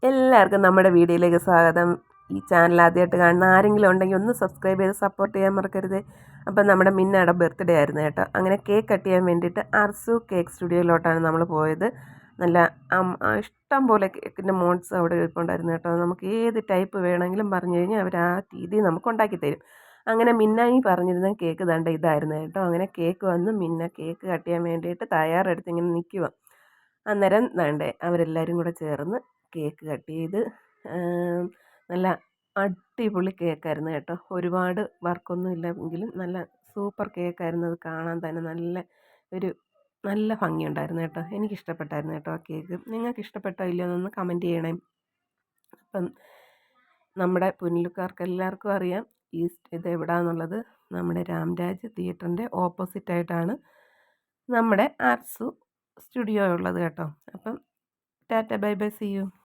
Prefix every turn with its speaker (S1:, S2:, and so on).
S1: എല്ലാവർക്കും നമ്മുടെ വീഡിയോയിലേക്ക് സ്വാഗതം. ഈ ചാനൽ ആദ്യമായിട്ട് കാണുന്ന ആരെങ്കിലും ഉണ്ടെങ്കിൽ ഒന്ന് സബ്സ്ക്രൈബ് ചെയ്ത് സപ്പോർട്ട് ചെയ്യാൻ മറക്കരുത്. അപ്പം നമ്മുടെ മിന്നയുടെ ബർത്ത്ഡേ ആയിരുന്നു കേട്ടോ. അങ്ങനെ കേക്ക് കട്ട് ചെയ്യാൻ വേണ്ടിയിട്ട് അർസു കേക്ക് സ്റ്റുഡിയോയിലോട്ടാണ് നമ്മൾ പോയത്. നല്ല ഇഷ്ടം പോലെ കേക്കിൻ്റെ മോഡ്സ് അവിടെ ഇരിപ്പുണ്ടായിരുന്നു കേട്ടോ. നമുക്ക് ഏത് ടൈപ്പ് വേണമെങ്കിലും പറഞ്ഞു കഴിഞ്ഞാൽ അവർ ആ രീതി നമുക്ക് ഉണ്ടാക്കി തരും. അങ്ങനെ മിന്നായി പറഞ്ഞിരുന്ന കേക്ക് ദണ്ട ഇതായിരുന്നു കേട്ടോ. അങ്ങനെ കേക്ക് വന്ന് മിന്ന കേക്ക് കട്ട് ചെയ്യാൻ വേണ്ടിയിട്ട് തയ്യാറെടുത്ത് ഇങ്ങനെ നിൽക്കുക. അന്നേരം വേണ്ടേ അവരെല്ലാവരും കൂടെ ചേർന്ന് കേക്ക് കട്ട് ചെയ്ത് നല്ല അടിപൊളി കേക്കായിരുന്നു കേട്ടോ. ഒരുപാട് വർക്കൊന്നും ഇല്ലെങ്കിലും നല്ല സൂപ്പർ കേക്കായിരുന്നു. അത് കാണാൻ തന്നെ നല്ല ഭംഗിയുണ്ടായിരുന്നു കേട്ടോ. എനിക്കിഷ്ടപ്പെട്ടായിരുന്നു കേട്ടോ ആ കേക്ക്. നിങ്ങൾക്ക് ഇഷ്ടപ്പെട്ടോ ഇല്ലയോ എന്നൊന്ന് കമൻറ്റ് ചെയ്യണേ. അപ്പം നമ്മുടെ പുനലുകാർക്ക് എല്ലാവർക്കും അറിയാം ഇത് എവിടെയാണെന്നുള്ളത്. നമ്മുടെ രാംരാജ് തിയേറ്ററിൻ്റെ ഓപ്പോസിറ്റായിട്ടാണ് നമ്മുടെ ആർട്സു സ്റ്റുഡിയോ ഉള്ളത് കേട്ടോ. അപ്പം tata bye bye, see U.